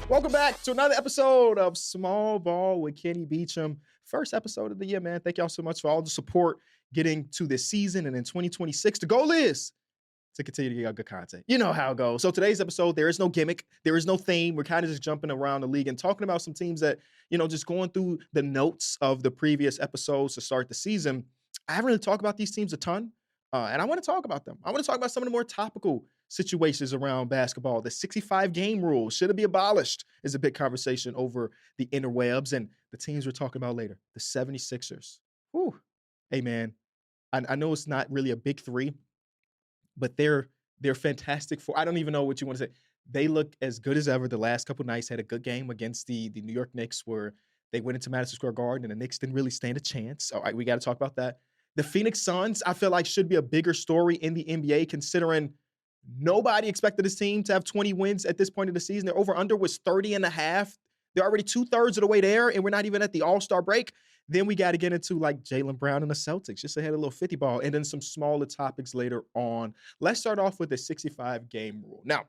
Welcome back to another episode of Small Ball with Kenny Beecham. First episode of the year, man. Thank y'all so much for all the support getting to this season. And in 2026, the goal is to continue to get out good content. You know how it goes. So today's episode, there is no gimmick. There is no theme. We're kind of just jumping around the league and talking about some teams that, just going through the notes of the previous episodes to start the season. I haven't really talked about these teams a ton, and I want to talk about them. I want to talk about some of the more topical situations around basketball. The 65 game rule, should it be abolished, is a big conversation over the interwebs. And the teams we're talking about later, the 76ers. Whew. Hey, man, I know it's not really a big three, but they're fantastic for, I don't even know what you want to say. They look as good as ever. The last couple nights had a good game against the New York Knicks, where they went into Madison Square Garden and the Knicks didn't really stand a chance. All right, we got to talk about that. The Phoenix Suns, I feel like, should be a bigger story in the NBA, considering nobody expected this team to have 20 wins at this point of the season. Their over-under was 30 and a half. They're already 2/3 of the way there, and we're not even at the All-Star break. Then we got to get into like Jaylen Brown and the Celtics. Just ahead a little 50 ball, and then some smaller topics later on. Let's start off with the 65 game rule. Now,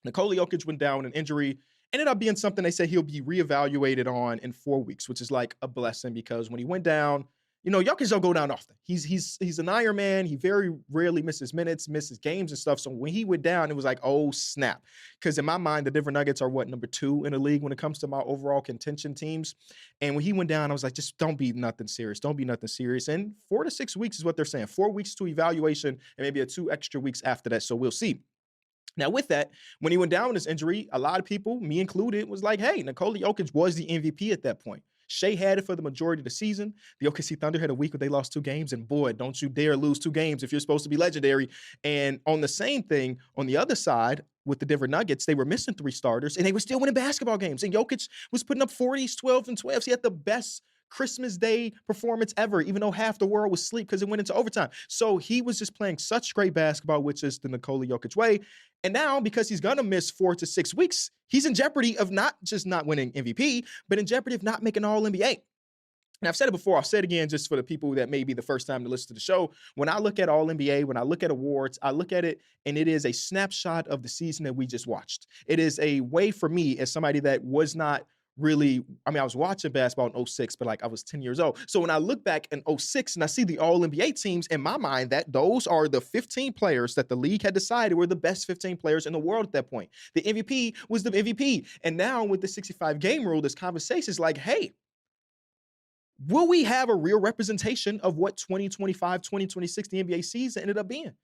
Nikola Jokic went down with an injury. Ended up being something they said he'll be reevaluated on in 4 weeks, which is like a blessing, because when he went down, Jokic don't go down often. He's an Iron Man. He very rarely misses minutes, misses games and stuff. So when he went down, it was like, oh, snap. Because in my mind, the Denver Nuggets are number 2 in the league when it comes to my overall contention teams. And when he went down, I was like, just don't be nothing serious. Don't be nothing serious. And 4 to 6 weeks is what they're saying. 4 weeks to evaluation and maybe 2 extra weeks after that. So we'll see. Now, with that, when he went down with this injury, a lot of people, me included, was like, hey, Nikola Jokic was the MVP at that point. Shea had it for the majority of the season. The OKC Thunder had a week where they lost 2 games, and boy, don't you dare lose 2 games if you're supposed to be legendary. And on the same thing, on the other side, with the Denver Nuggets, they were missing 3 starters, and they were still winning basketball games. And Jokic was putting up 40s, 12s, and 12s. He had the best Christmas Day performance ever, even though half the world was asleep because it went into overtime. So he was just playing such great basketball, which is the Nikola Jokic way. And now, because he's going to miss 4 to 6 weeks, he's in jeopardy of not just not winning MVP, but in jeopardy of not making All-NBA. And I've said it before, I'll say it again just for the people that may be the first time to listen to the show. When I look at All-NBA, when I look at awards, I look at it and it is a snapshot of the season that we just watched. It is a way for me, as somebody that was not really, I was watching basketball in 06, but like I was 10 years old. So when I look back in 06 and I see the All-NBA teams, in my mind, that those are the 15 players that the league had decided were the best 15 players in the world at that point. The MVP was the MVP. And now with the 65 game rule, this conversation is like, hey, will we have a real representation of what 2025, 2026, the NBA season ended up being?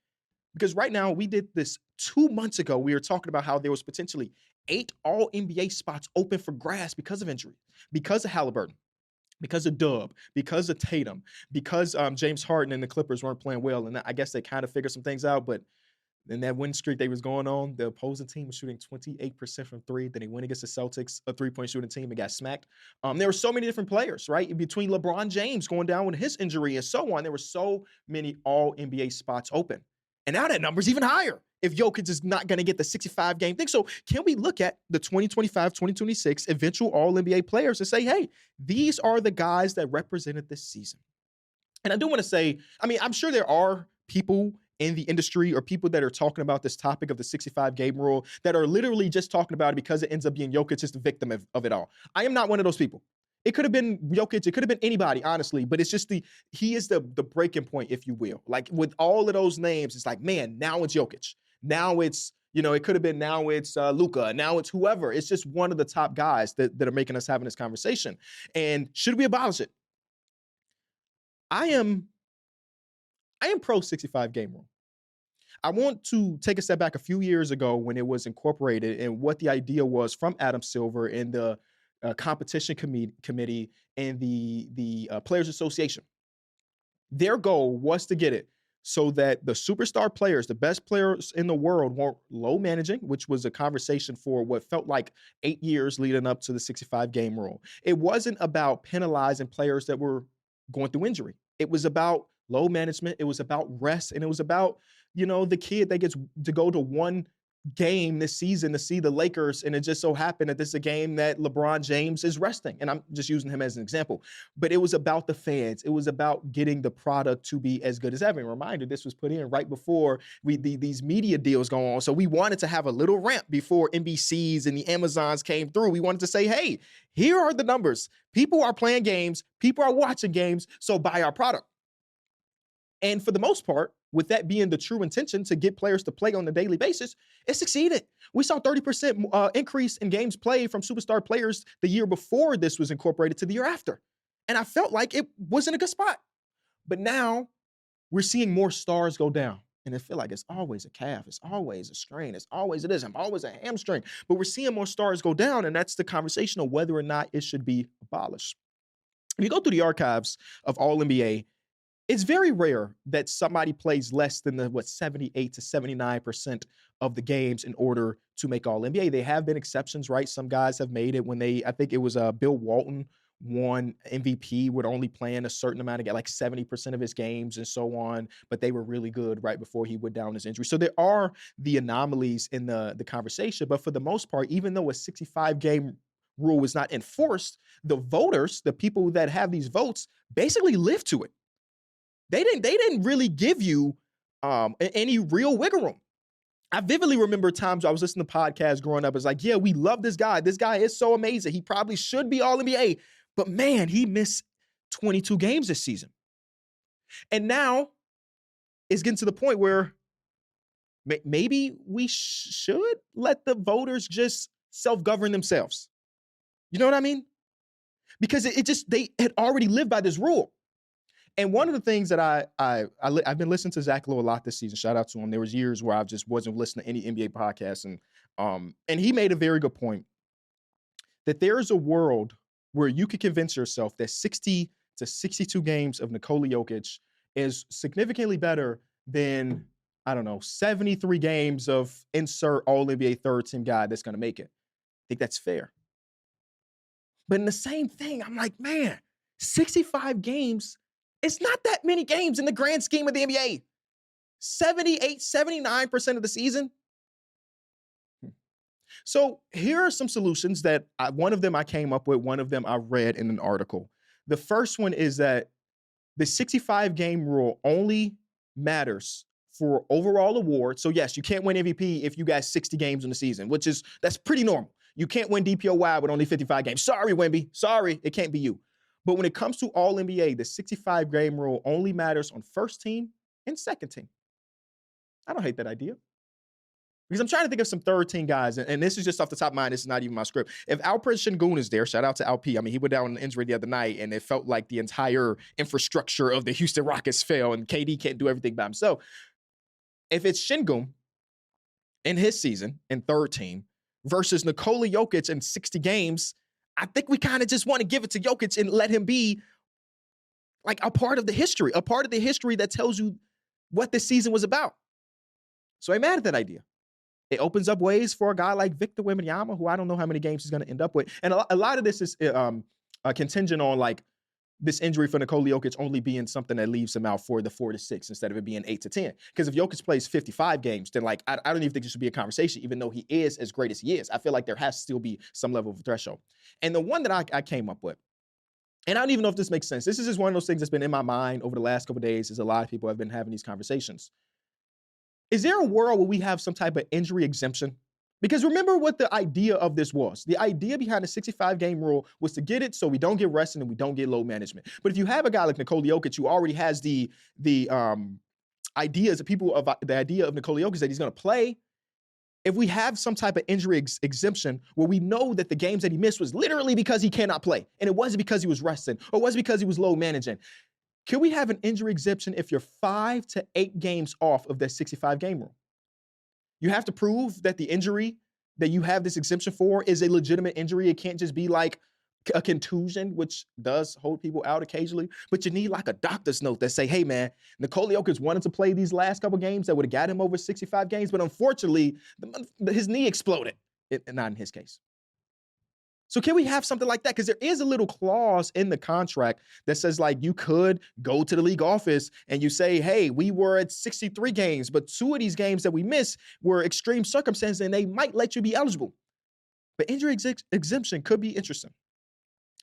Because right now, we did this 2 months ago. We were talking about how there was potentially 8 All-NBA spots open for grabs because of injury, because of Halliburton, because of Dub, because of Tatum, because James Harden and the Clippers weren't playing well. And I guess they kind of figured some things out. But in that win streak they was going on, the opposing team was shooting 28% from 3. Then they went against the Celtics, a 3-point shooting team, and got smacked. There were so many different players, right? Between LeBron James going down with his injury and so on, there were so many All-NBA spots open. And now that number's even higher if Jokic is not going to get the 65 game thing. So can we look at the 2025, 2026 eventual All-NBA players and say, hey, these are the guys that represented this season? And I do want to say, I'm sure there are people in the industry or people that are talking about this topic of the 65 game rule that are literally just talking about it because it ends up being Jokic is the victim of it all. I am not one of those people. It could have been Jokic. It could have been anybody, honestly. But it's just he is the breaking point, if you will. Like with all of those names, it's like, man, now it's Jokic. Now it's, it could have been, now it's Luka. Now it's whoever. It's just one of the top guys that are making us having this conversation. And should we abolish it? I am pro 65 game rule. I want to take a step back a few years ago when it was incorporated and what the idea was from Adam Silver and the competition committee and the Players Association. Their goal was to get it so that the superstar players, the best players in the world, weren't low managing, which was a conversation for what felt like 8 years leading up to the 65 game rule. It wasn't about penalizing players that were going through injury. It was about low management. It was about rest. And it was about, the kid that gets to go to one game this season to see the Lakers, and it just so happened that this is a game that LeBron James is resting, and I'm just using him as an example. But it was about the fans. It was about getting the product to be as good as ever. And reminder, this was put in right before these media deals go on, so we wanted to have a little ramp before NBCs and the Amazons came through. We wanted to say, hey, here are the numbers. People are playing games. People are watching games, so buy our product. And for the most part, with that being the true intention to get players to play on a daily basis, it succeeded. We saw 30% increase in games played from superstar players the year before this was incorporated to the year after. And I felt like it was in a good spot. But now we're seeing more stars go down. And I feel like it's always a calf. It's always a strain. It's always always a hamstring. But we're seeing more stars go down, and that's the conversation of whether or not it should be abolished. If you go through the archives of All-NBA, it's very rare that somebody plays less than the 78 to 79% of the games in order to make All-NBA. There have been exceptions, right? Some guys have made it when I think it was Bill Walton won MVP with only playing a certain amount of like 70% of his games and so on, but they were really good right before he went down his injury. So there are the anomalies in the conversation, but for the most part, even though a 65-game rule was not enforced, the voters, the people that have these votes, basically live to it. They didn't really give you any real wiggle room. I vividly remember times I was listening to podcasts growing up. It's like, yeah, we love this guy. This guy is so amazing. He probably should be All-NBA. But man, he missed 22 games this season. And now it's getting to the point where maybe we should let the voters just self-govern themselves. You know what I mean? Because they had already lived by this rule. And one of the things that I've been listening to Zach Lowe a lot this season. Shout out to him. There was years where I just wasn't listening to any NBA podcasts, and he made a very good point that there is a world where you could convince yourself that 60 to 62 games of Nikola Jokic is significantly better than 73 games of insert All-NBA third team guy that's going to make it. I think that's fair. But in the same thing, I'm like, man, 65 games. It's not that many games in the grand scheme of the NBA. 78, 79% of the season. So here are some solutions that one of them I came up with, one of them I read in an article. The first one is that the 65-game rule only matters for overall awards. So yes, you can't win MVP if you got 60 games in the season, that's pretty normal. You can't win DPOY with only 55 games. Sorry, Wemby. Sorry, it can't be you. But when it comes to All-NBA, the 65-game rule only matters on first team and second team. I don't hate that idea. Because I'm trying to think of some third team guys, and this is just off the top of my mind. This is not even my script. If Alperen Sengun is there, shout out to Alp. I mean, he went down with an injury the other night, and it felt like the entire infrastructure of the Houston Rockets fell, and KD can't do everything by himself. If it's Sengun in his season in third team versus Nikola Jokic in 60 games, I think we kind of just want to give it to Jokic and let him be like a part of the history that tells you what this season was about. So I'm mad at that idea. It opens up ways for a guy like Victor Wembanyama, who I don't know how many games he's going to end up with. And a lot of this is contingent on like this injury for Nikola Jokic only being something that leaves him out for the 4 to 6 instead of it being 8 to 10. Because if Jokic plays 55 games, then like I don't even think there should be a conversation, even though he is as great as he is. I feel like there has to still be some level of threshold. And the one that I came up with, and I don't even know if this makes sense. This is just one of those things that's been in my mind over the last couple of days, as a lot of people have been having these conversations. Is there a world where we have some type of injury exemption? Because remember what the idea of this was. The idea behind the 65-game rule was to get it so we don't get rested and we don't get load management. But if you have a guy like Nikola Jokic who already has the ideas of people of the idea of Nikola Jokic that he's going to play, if we have some type of injury exemption where we know that the games that he missed was literally because he cannot play, and it wasn't because he was resting or it wasn't because he was load managing, can we have an injury exemption if you're 5 to 8 games off of that 65-game rule? You have to prove that the injury that you have this exemption for is a legitimate injury. It can't just be like a contusion, which does hold people out occasionally. But you need like a doctor's note that say, hey, man, Nikola Jokic wanted to play these last couple games that would have got him over 65 games. But unfortunately, his knee exploded. Not in his case. So can we have something like that? Because there is a little clause in the contract that says like you could go to the league office and you say, hey, we were at 63 games, but 2 of these games that we missed were extreme circumstances and they might let you be eligible. But injury exemption could be interesting.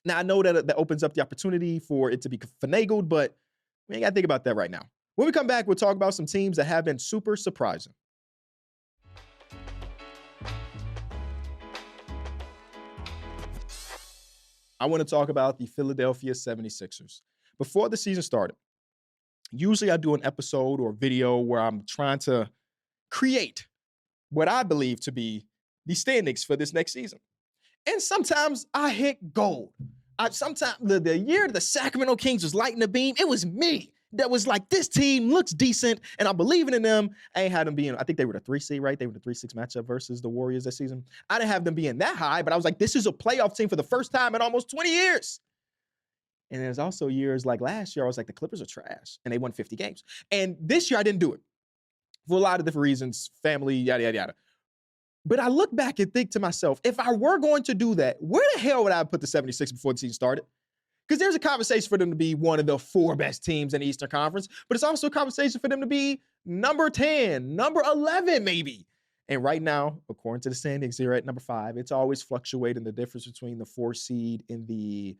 Now, I know that opens up the opportunity for it to be finagled, but we ain't got to think about that right now. When we come back, we'll talk about some teams that have been super surprising. I want to talk about the Philadelphia 76ers. Before the season started, usually I do an episode or video where I'm trying to create what I believe to be the standings for this next season. And sometimes I hit gold. Sometimes the year the Sacramento Kings was lighting the beam, it was me that was like, this team looks decent, and I'm believing in them. I ain't had them being, I think they were the 3 seed, right? They were the 3-6 matchup versus the Warriors this season. I didn't have them being that high, but I was like, this is a playoff team for the first time in almost 20 years. And there's also years like last year, I was like, the Clippers are trash, and they won 50 games. And this year, I didn't do it for a lot of different reasons, family, yada, yada, yada. But I look back and think to myself, if I were going to do that, where the hell would I put the 76 before the season started? Because there's a conversation for them to be one of the 4 best teams in the Eastern Conference, but it's also a conversation for them to be number 10, number 11 maybe. And right now, according to the standings, they're at number 5. It's always fluctuating. The difference between the 4 seed and the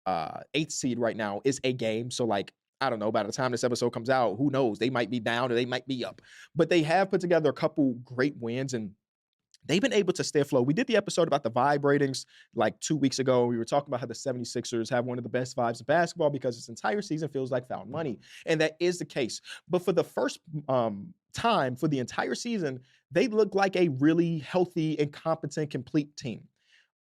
8th seed right now is a game. So like, I don't know, by the time this episode comes out, who knows? They might be down or they might be up. But they have put together a couple great wins, and they've been able to stay afloat. We did the episode about the vibe ratings like 2 weeks ago. We were talking about how the 76ers have one of the best vibes of basketball because this entire season feels like found money. And that is the case. But for the first time for the entire season, they look like a really healthy and competent, complete team.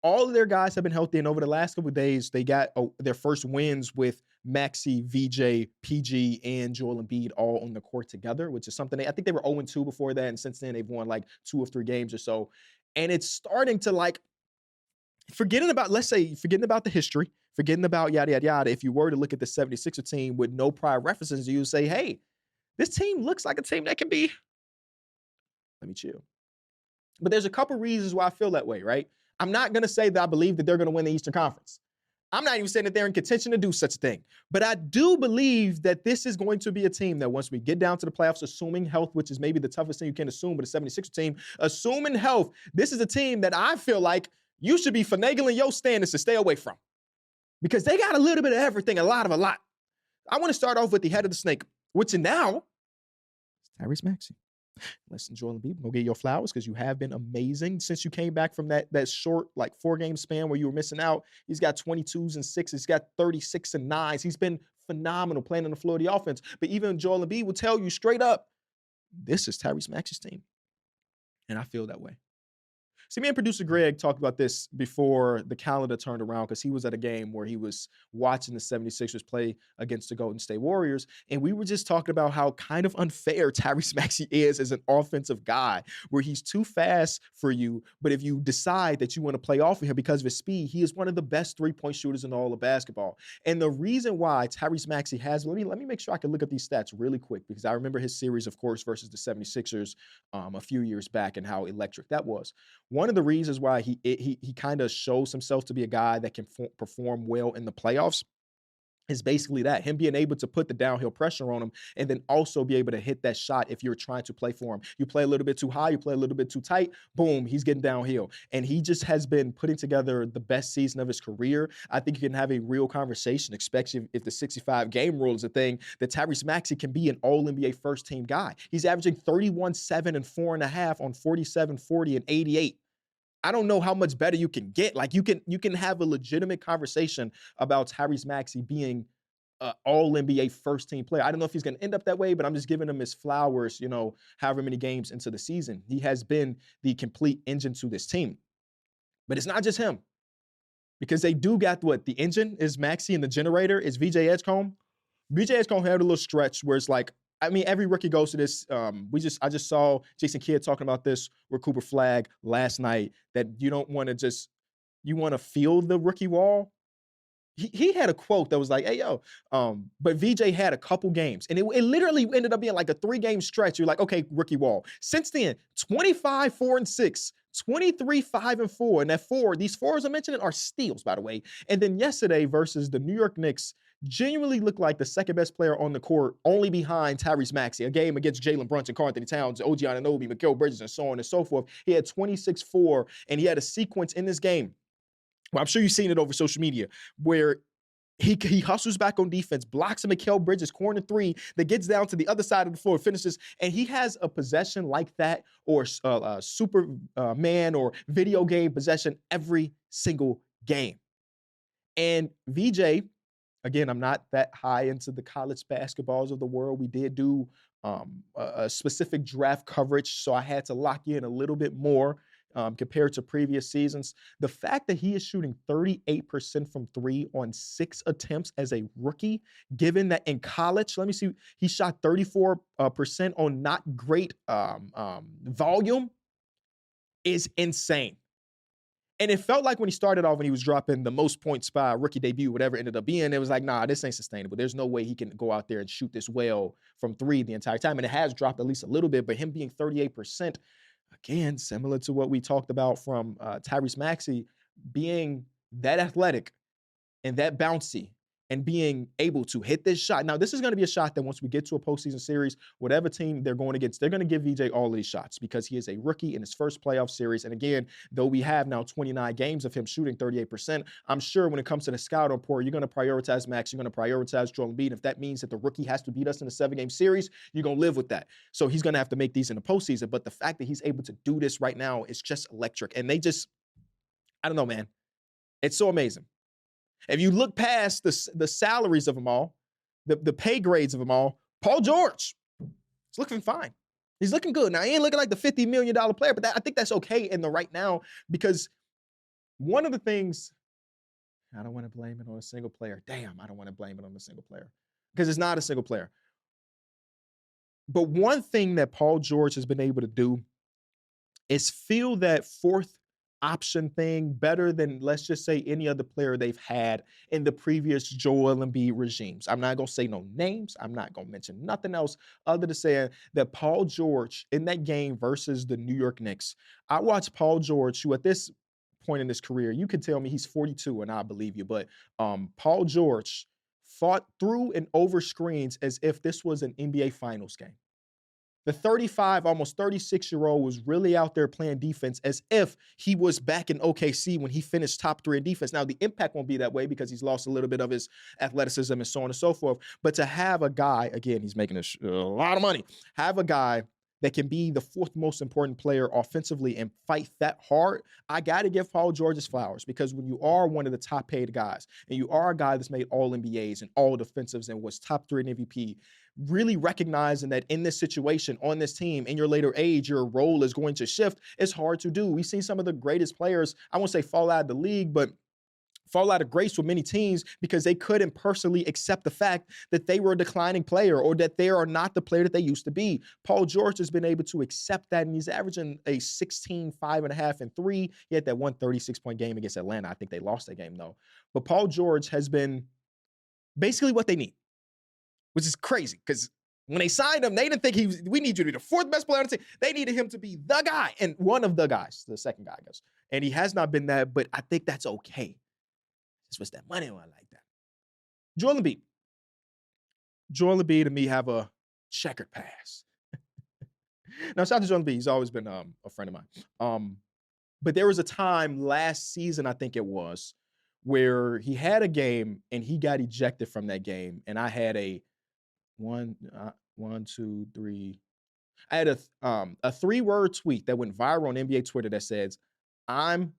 All of their guys have been healthy, and over the last couple of days, they got their first wins with Maxey, VJ, PG, and Joel Embiid all on the court together, which is something I think they were 0-2 before that, and since then they've won like 2 or 3 games or so. And it's starting to like, forgetting about the history, forgetting about yada, yada, yada. If you were to look at the 76er team with no prior references, you would say, hey, this team looks like a team that can be, let me chill. But there's a couple reasons why I feel that way, right? I'm not going to say that I believe that they're going to win the Eastern Conference. I'm not even saying that they're in contention to do such a thing. But I do believe that this is going to be a team that once we get down to the playoffs, assuming health, which is maybe the toughest thing you can assume, but a 76er team, assuming health, this is a team that I feel like you should be finagling your standards to stay away from. Because they got a little bit of everything, a lot. I want to start off with the head of the snake, which now is Tyrese Maxey. Listen, Joel Embiid, go get your flowers because you have been amazing since you came back from that short, like 4-game span where you were missing out. He's got 22s and 6s. He's got 36 and 9s. He's been phenomenal playing on the floor of the offense. But even Joel Embiid will tell you straight up, this is Tyrese Maxey's team. And I feel that way. See, me and producer Greg talked about this before the calendar turned around because he was at a game where he was watching the 76ers play against the Golden State Warriors, and we were just talking about how kind of unfair Tyrese Maxey is as an offensive guy, where he's too fast for you, but if you decide that you want to play off of him because of his speed, he is one of the best 3-point shooters in all of basketball. And the reason why Tyrese Maxey has, let me make sure I can look up these stats really quick because I remember his series, of course, versus the 76ers a few years back and how electric that was. One of the reasons why he kind of shows himself to be a guy that can perform well in the playoffs is basically that, him being able to put the downhill pressure on him and then also be able to hit that shot if you're trying to play for him. You play a little bit too high, you play a little bit too tight, boom, he's getting downhill. And he just has been putting together the best season of his career. I think you can have a real conversation, especially if the 65-game rule is a thing, that Tyrese Maxey can be an all-NBA first-team guy. He's averaging 31, 7, and 4.5 on 47, 40, and 88. I don't know how much better you can get. Like you can have a legitimate conversation about Tyrese Maxey being an all-NBA first-team player. I don't know if he's going to end up that way, but I'm just giving him his flowers, however many games into the season. He has been the complete engine to this team. But it's not just him. Because they do got the engine is Maxey and the generator is VJ Edgecombe. VJ Edgecombe had a little stretch where it's like, I mean, every rookie goes to this. I just saw Jason Kidd talking about this with Cooper Flagg last night, that you don't want to you want to feel the rookie wall. He had a quote that was like, hey, yo, but VJ had a couple games, and it literally ended up being like a 3-game stretch. You're like, okay, rookie wall. Since then, 25, 4, and 6, 23, 5, and 4. And these fours I'm mentioning are steals, by the way. And then yesterday versus the New York Knicks, genuinely looked like the second best player on the court, only behind Tyrese Maxey. A game against Jaylen Brown, Karl Anthony Towns, OG Anunoby, Mikal Bridges, and so on and so forth. He had 26-4, and he had a sequence in this game. Well, I'm sure you've seen it over social media, where he hustles back on defense, blocks a Mikal Bridges corner three that gets down to the other side of the floor, finishes, and he has a possession like that, or Superman or video game possession every single game. And VJ, again, I'm not that high into the college basketballs of the world. We did do a specific draft coverage, so I had to lock in a little bit more compared to previous seasons. The fact that he is shooting 38% from three on 6 attempts as a rookie, given that in college, let me see, he shot 34% on not great volume, is insane. And it felt like when he started off, when he was dropping the most points by rookie debut, whatever it ended up being, it was like, nah, this ain't sustainable. There's no way he can go out there and shoot this well from three the entire time. And it has dropped at least a little bit, but him being 38%, again, similar to what we talked about from Tyrese Maxey, being that athletic and that bouncy and being able to hit this shot. Now, this is going to be a shot that once we get to a postseason series, whatever team they're going against, they're going to give VJ all of these shots because he is a rookie in his first playoff series. And again, though we have now 29 games of him shooting 38%, I'm sure when it comes to the scout report, you're going to prioritize Max, you're going to prioritize Joel Embiid. If that means that the rookie has to beat us in a 7-game series, you're going to live with that. So he's going to have to make these in the postseason. But the fact that he's able to do this right now is just electric. And they just, I don't know, man. It's so amazing. If you look past the salaries of them all, the pay grades of them all, Paul George is looking fine. He's looking good. Now, he ain't looking like the $50 million player, but I think that's okay in the right now, because one of the things, I don't want to blame it on a single player. Damn, I don't want to blame it on a single player because it's not a single player. But one thing that Paul George has been able to do is feel that fourth option thing better than, let's just say, any other player they've had in the previous Joel Embiid regimes. I'm not going to say no names. I'm not going to mention nothing else other than saying that Paul George in that game versus the New York Knicks, I watched Paul George, who at this point in his career, you could tell me he's 42 and I believe you, but Paul George fought through and over screens as if this was an NBA Finals game. The 35, almost 36-year-old was really out there playing defense as if he was back in OKC when he finished top 3 in defense. Now, the impact won't be that way because he's lost a little bit of his athleticism and so on and so forth. But to have a guy, again, he's making a lot of money, have a guy that can be the 4th most important player offensively and fight that hard, I got to give Paul George his flowers, because when you are one of the top paid guys and you are a guy that's made all NBAs and all defensives and was top 3 in MVP, really recognizing that in this situation, on this team, in your later age, your role is going to shift, it's hard to do. We've seen some of the greatest players, I won't say fall out of the league, but fall out of grace with many teams because they couldn't personally accept the fact that they were a declining player or that they are not the player that they used to be. Paul George has been able to accept that, and he's averaging a 16, 5.5, and 3. He had that 136-point game against Atlanta. I think they lost that game, though. But Paul George has been basically what they need, which is crazy because when they signed him, they didn't think we need you to be the 4th best player on the team. They needed him to be the guy, and one of the guys, the second guy, I guess. And he has not been that, but I think that's okay. Just what's that money on like that? Joel Embiid. Joel Embiid and me have a checkered past. Now, shout out to Joel Embiid. He's always been a friend of mine. But there was a time last season, I think it was, where he had a game and he got ejected from that game. And I had a 1, 2, 3. I had a 3-word tweet that went viral on NBA Twitter that says, I'm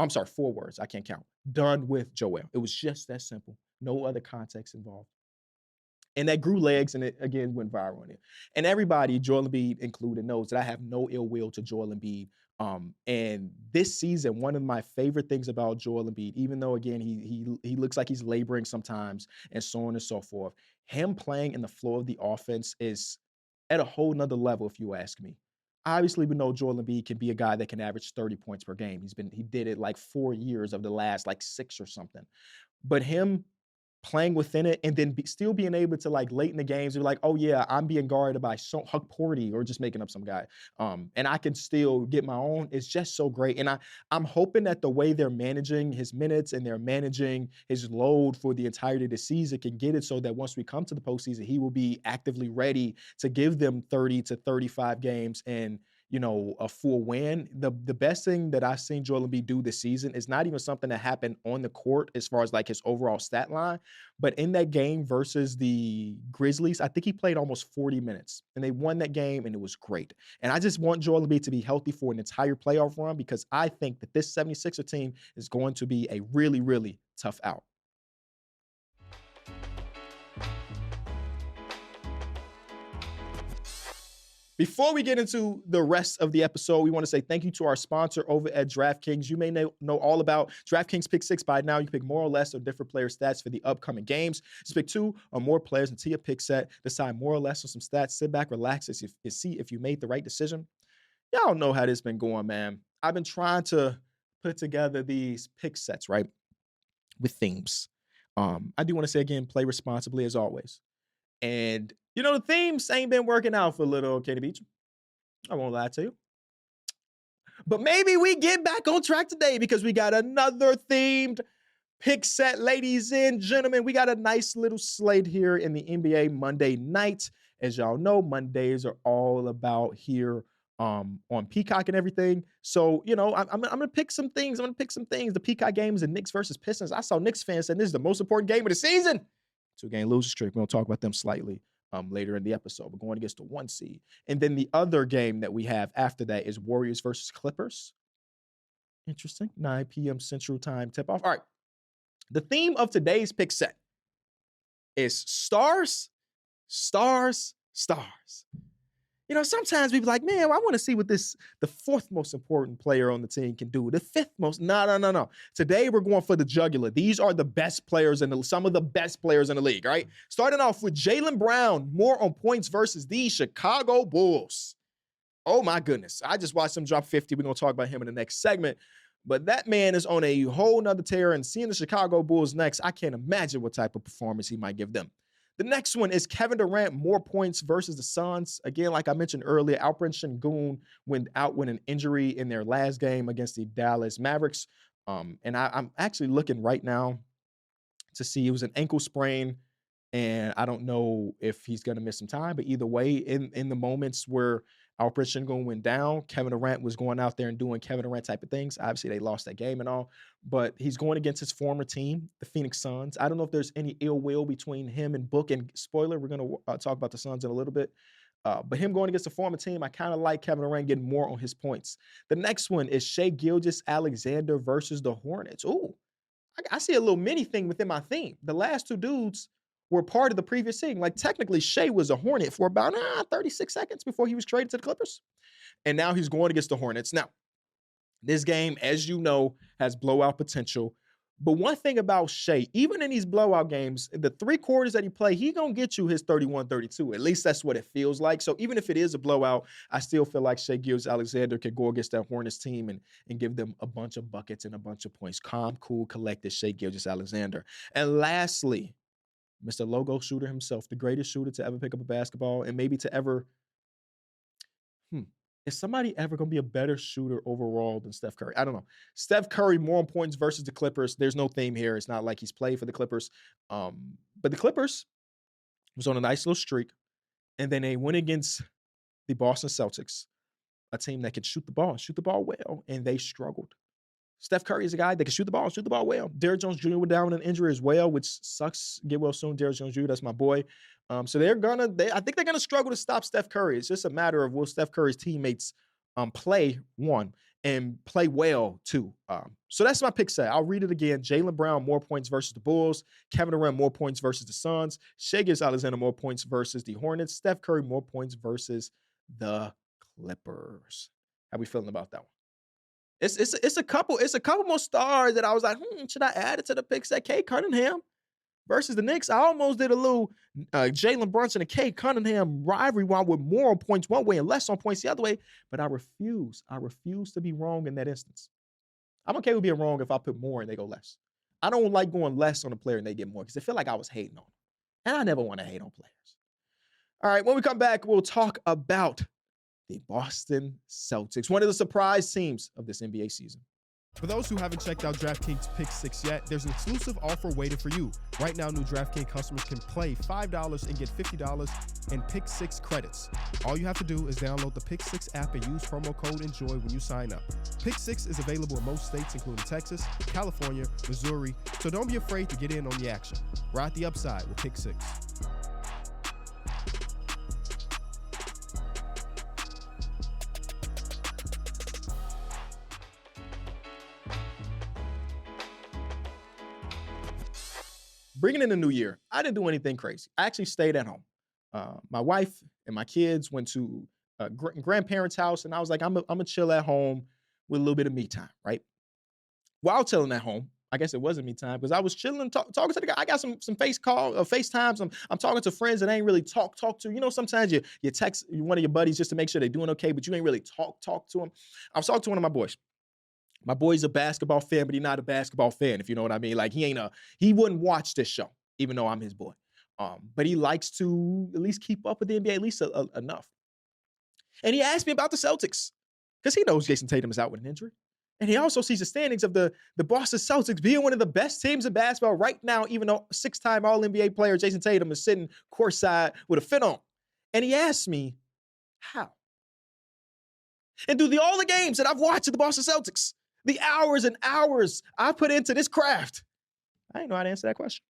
sorry, 4 words. I can't count. Done with Joel. It was just that simple. No other context involved. And that grew legs, and it, again, went viral on it. And everybody, Joel Embiid included, knows that I have no ill will to Joel Embiid. And this season, one of my favorite things about Joel Embiid, even though, again, he looks like he's laboring sometimes and so on and so forth, him playing in the flow of the offense is at a whole nother level, if you ask me. Obviously, we know Joel Embiid can be a guy that can average 30 points per game. He did it like 4 years of the last like 6 or something. But him playing within it, and then still being able to, like, late in the games, you're like, oh yeah, I'm being guarded by Huck Porty or just making up some guy. And I can still get my own. It's just so great. And I'm hoping that the way they're managing his minutes and they're managing his load for the entirety of the season can get it so that once we come to the postseason, he will be actively ready to give them 30 to 35 games and, a full win. The best thing that I've seen Joel Embiid do this season is not even something that happened on the court as far as like his overall stat line, but in that game versus the Grizzlies, I think he played almost 40 minutes and they won that game and it was great. And I just want Joel Embiid to be healthy for an entire playoff run because I think that this 76er team is going to be a really, really tough out. Before we get into the rest of the episode, we want to say thank you to our sponsor over at DraftKings. You may know all about DraftKings Pick 6 by now. You can pick more or less of different player stats for the upcoming games. Just pick 2 or more players into your pick set. Decide more or less on some stats. Sit back, relax, and see if you made the right decision. Y'all know how this been going, man. I've been trying to put together these pick sets, right, with themes. I do want to say again, play responsibly as always. And, the themes ain't been working out for little Katie Beecham. I won't lie to you. But maybe we get back on track today because we got another themed pick set, ladies and gentlemen. We got a nice little slate here in the NBA Monday night. As y'all know, Mondays are all about here on Peacock and everything. So, I'm going to pick some things. The Peacock game is the Knicks versus Pistons. I saw Knicks fans saying this is the most important game of the season. 2-game losing streak. We're going to talk about them slightly later in the episode. We're going against the 1 seed. And then the other game that we have after that is Warriors versus Clippers. Interesting. 9 p.m. Central Time tip-off. All right. The theme of today's pick set is stars, stars, stars. Sometimes we be like, man, I want to see what the 4th most important player on the team can do. The 5th most. No. Today, we're going for the jugular. These are the best players some of the best players in the league, right? Starting off with Jaylen Brown, more on points versus the Chicago Bulls. Oh, my goodness. I just watched him drop 50. We're going to talk about him in the next segment. But that man is on a whole nother tear, and seeing the Chicago Bulls next, I can't imagine what type of performance he might give them. The next one is Kevin Durant, more points versus the Suns. Again, like I mentioned earlier, Alperen Sengun went out with an injury in their last game against the Dallas Mavericks. And I'm actually looking right now to see it was an ankle sprain, and I don't know if he's going to miss some time. But either way, in the moments where Alperen Sengun went down, Kevin Durant was going out there and doing Kevin Durant type of things. Obviously, they lost that game and all, but he's going against his former team, the Phoenix Suns. I don't know if there's any ill will between him and Book. And spoiler, we're going to talk about the Suns in a little bit. But him going against the former team, I kind of like Kevin Durant getting more on his points. The next one is Shai Gilgeous-Alexander versus the Hornets. Ooh, I see a little mini thing within my theme. The last 2 dudes were part of the previous thing. Like, technically, Shai was a Hornet for about 36 seconds before he was traded to the Clippers. And now he's going against the Hornets. Now, this game, as you know, has blowout potential. But one thing about Shai, even in these blowout games, the 3 quarters that he play, he going to get you his 31, 32. At least that's what it feels like. So even if it is a blowout, I still feel like Shai Gilgeous-Alexander can go against that Hornets team and give them a bunch of buckets and a bunch of points. Calm, cool, collected Shai Gilgeous-Alexander. And lastly, Mr. Logo Shooter himself, the greatest shooter to ever pick up a basketball and maybe to ever, is somebody ever going to be a better shooter overall than Steph Curry? I don't know. Steph Curry, more on points versus the Clippers. There's no theme here. It's not like he's played for the Clippers. But the Clippers was on a nice little streak, and then they went against the Boston Celtics, a team that could shoot the ball well, and they struggled. Steph Curry is a guy that can shoot the ball well. Derrick Jones Jr. went down with an injury as well, which sucks. Get well soon, Derrick Jones Jr. That's my boy. So I think they're gonna struggle to stop Steph Curry. It's just a matter of will Steph Curry's teammates play, 1, and play well, 2. So that's my pick set. I'll read it again. Jaylen Brown, more points versus the Bulls. Kevin Durant, more points versus the Suns. Shai Gilgeous-Alexander, more points versus the Hornets. Steph Curry, more points versus the Clippers. How we feeling about that one? It's a couple more stars that I was like, should I add it to the pick set? Cade Cunningham versus the Knicks. I almost did a little Jalen Brunson and Cade Cunningham rivalry one with more on points one way and less on points the other way, but I refuse to be wrong in that instance. I'm okay with being wrong if I put more and they go less. I don't like going less on a player and they get more because I feel like I was hating on them. And I never want to hate on players. All right, when we come back, we'll talk about the Boston Celtics, one of the surprise teams of this NBA season. For those who haven't checked out DraftKings Pick 6 yet, there's an exclusive offer waiting for you. Right now, new DraftKings customers can play $5 and get $50 in Pick 6 credits. All you have to do is download the Pick 6 app and use promo code ENJOY when you sign up. Pick 6 is available in most states, including Texas, California, Missouri, so don't be afraid to get in on the action. Ride the upside with Pick 6. Bringing in the new year, I didn't do anything crazy. I actually stayed at home. My wife and my kids went to grandparents' house, and I was like, I'm gonna chill at home with a little bit of me time, right? While chilling at home, I guess it wasn't me time because I was chilling, talking to the guy. I got some FaceTimes. I'm talking to friends that I ain't really talk to. You know, sometimes you text one of your buddies just to make sure they're doing okay, but you ain't really talk to them. I was talking to one of my boys. My boy's a basketball fan, but he's not a basketball fan, if you know what I mean. Like, he wouldn't watch this show, even though I'm his boy. But he likes to at least keep up with the NBA, at least enough. And he asked me about the Celtics, because he knows Jason Tatum is out with an injury. And he also sees the standings of the Boston Celtics being one of the best teams in basketball right now, even though 6-time All-NBA player Jason Tatum is sitting courtside with a fit on. And he asked me, how? And through all the games that I've watched of the Boston Celtics, the hours and hours I put into this craft, I didn't know how to answer that question.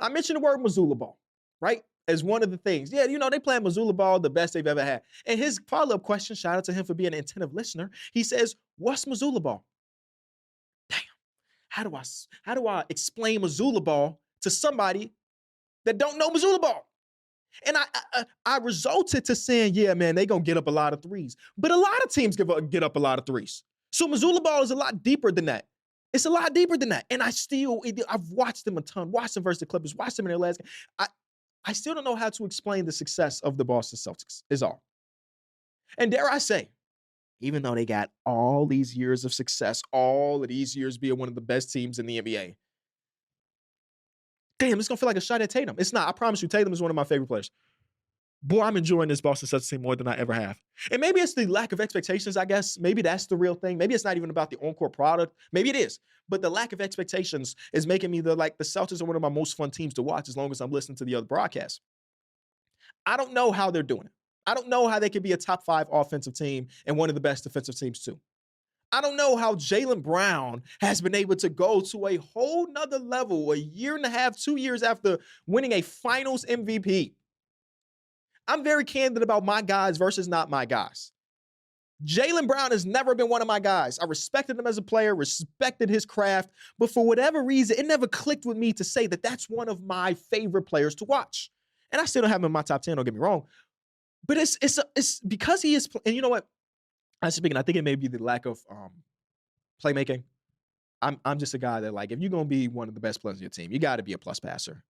I mentioned the word Missoula ball, right? As one of the things. Yeah, you know, they play Missoula ball the best they've ever had. And his follow-up question, shout out to him for being an attentive listener, he says, what's Missoula ball? Damn, how do I explain Missoula ball to somebody that don't know Missoula ball? And I resulted to saying, yeah, man, they going to get up a lot of threes. But a lot of teams get up a lot of threes. So Missoula ball is a lot deeper than that. It's a lot deeper than that. And I've watched them a ton, watched them versus the Clippers, watched them in their last game. I still don't know how to explain the success of the Boston Celtics, is all. And dare I say, even though they got all these years of success, all of these years being one of the best teams in the NBA, damn, it's going to feel like a shot at Tatum. It's not. I promise you, Tatum is one of my favorite players. Boy, I'm enjoying this Boston Celtics team more than I ever have. And maybe it's the lack of expectations, I guess. Maybe that's the real thing. Maybe it's not even about the on-court product. Maybe it is. But the lack of the making me the Celtics are one of my most fun teams to watch as long as I'm listening to the other broadcasts. I don't know how they're doing it. I don't know how they could be a top 5 offensive team and one of the best defensive teams too. I don't know how Jaylen Brown has been able to go to a whole nother level 1.5 years, 2 years after winning a finals MVP. I'm very candid about my guys versus not my guys. Jaylen Brown has never been one of my guys. I respected him as a player, respected his craft, but for whatever reason, it never clicked with me to say that that's one of my favorite players to watch. And I still don't have him in my top 10, don't get me wrong. But it's because he is, and you know what? I think it may be the lack of playmaking. I'm just a guy that, like, if you're going to be one of the best players on your team, you got to be a plus passer.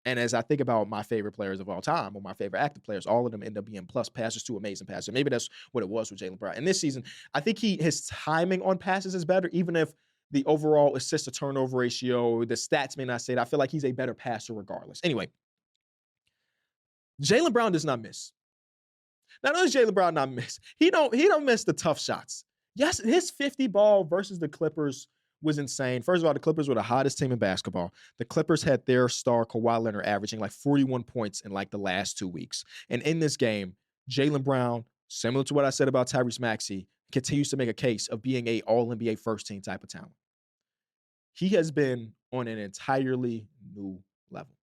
And as I think about my favorite players of all time, or my favorite active players, all of them end up being plus passers to amazing passers. Maybe that's what it was with Jaylen Brown. And this season, I think his timing on passes is better, even if the overall assist to turnover ratio, the stats may not say it. I feel like he's a better passer regardless. Anyway, Jaylen Brown does not miss. Not only does Jaylen Brown not miss, he don't miss the tough shots. Yes, his 50 ball versus the Clippers was insane. First of all, the Clippers were the hottest team in basketball. The Clippers had their star Kawhi Leonard averaging like 41 points in like the last 2 weeks. And in this game, Jaylen Brown, similar to what I said about Tyrese Maxey, continues to make a case of being a All-NBA first-team type of talent. He has been on an entirely new level.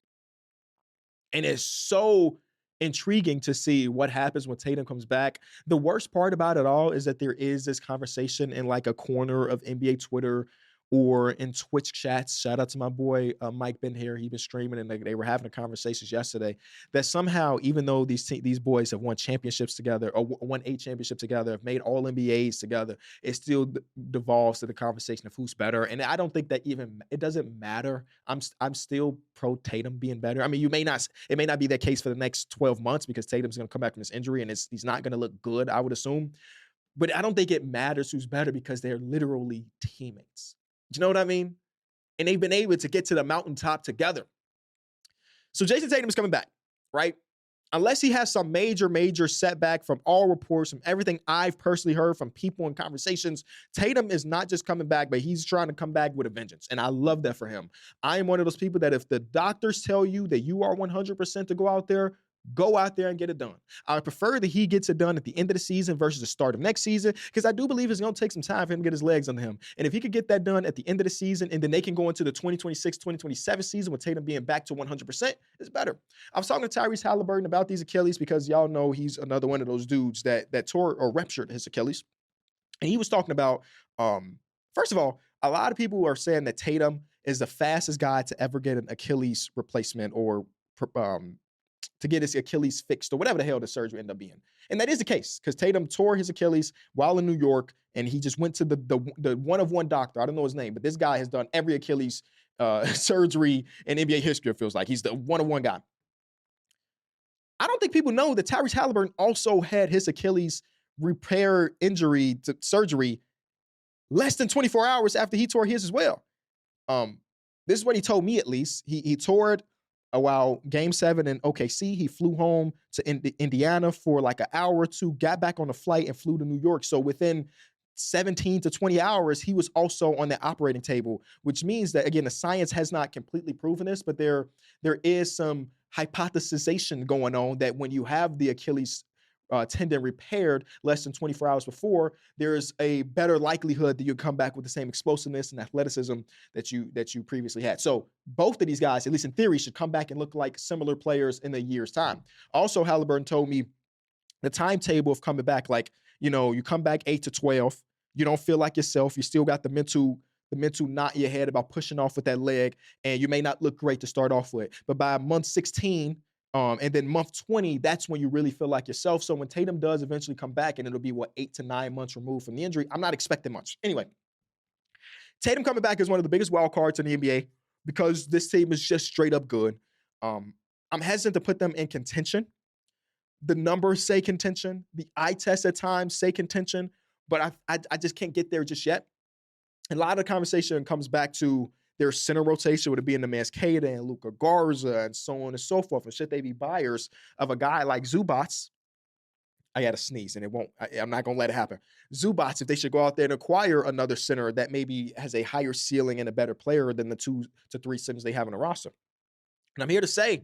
And it's so intriguing to see what happens when Tatum comes back. The worst part about it all is that there is this conversation in like a corner of NBA Twitter or in Twitch chats. Shout out to my boy Mike Ben here. He's been streaming, and they were having a conversations yesterday that somehow, even though these boys have won championships together or won 8 championships together, have made all NBAs together, it still devolves to the conversation of who's better. And I don't think that it doesn't matter. I'm still pro Tatum being better. I mean, it may not be that case for the next 12 months because Tatum's going to come back from this injury and he's not going to look good, I would assume. But I don't think it matters who's better because they're literally teammates. Do you know what I mean? And they've been able to get to the mountaintop together. So Jason Tatum is coming back, right? Unless he has some major setback from all reports, from everything I've personally heard from people in conversations, Tatum is not just coming back, but he's trying to come back with a vengeance. And I love that for him. I am one of those people that if the doctors tell you that you are 100% to go out there and get it done. I prefer that he gets it done at the end of the season versus the start of next season, because I do believe it's going to take some time for him to get his legs under him. And if he could get that done at the end of the season, and then they can go into the 2026-2027 season with Tatum being back to 100%, it's better. I was talking to Tyrese Halliburton about these Achilles because y'all know he's another one of those dudes that tore or ruptured his Achilles. And he was talking about, first of all, a lot of people are saying that Tatum is the fastest guy to ever get an Achilles replacement or to get his Achilles fixed or whatever the hell the surgery ended up being. And that is the case because Tatum tore his Achilles while in New York, and he just went to the one-of-one doctor. I don't know his name, but this guy has done every Achilles surgery in NBA history, it feels like. He's the one-of-one guy. I don't think people know that Tyrese Halliburton also had his Achilles repair injury to surgery less than 24 hours after he tore his as well. This is what he told me, at least. He tore it while Game 7 in OKC. He flew home to Indiana for like an hour or two, got back on a flight and flew to New York. So within 17 to 20 hours, he was also on the operating table, which means that, again, the science has not completely proven this, but there is some hypothesization going on that when you have the Achilles tendon repaired less than 24 hours before, there's a better likelihood that you'll come back with the same explosiveness and athleticism that you previously had. So both of these guys, at least in theory, should come back and look like similar players in a year's time. Also, Halliburton told me the timetable of coming back, like, you come back 8 to 12, you don't feel like yourself, you still got the mental knot in your head about pushing off with that leg, and you may not look great to start off with. But by month 16, and then month 20, that's when you really feel like yourself. So when Tatum does eventually come back, and it'll be, 8 to 9 months removed from the injury, I'm not expecting much. Anyway, Tatum coming back is one of the biggest wild cards in the NBA because this team is just straight up good. I'm hesitant to put them in contention. The numbers say contention. The eye test at times say contention, but I just can't get there just yet. And a lot of the conversation comes back to their center rotation, would it be in the Maxey and Luka Garza and so on and so forth. And should they be buyers of a guy like Zubac? I got to sneeze, and I'm not going to let it happen. Zubac, if they should go out there and acquire another center that maybe has a higher ceiling and a better player than the 2 to 3 centers they have on the roster. And I'm here to say,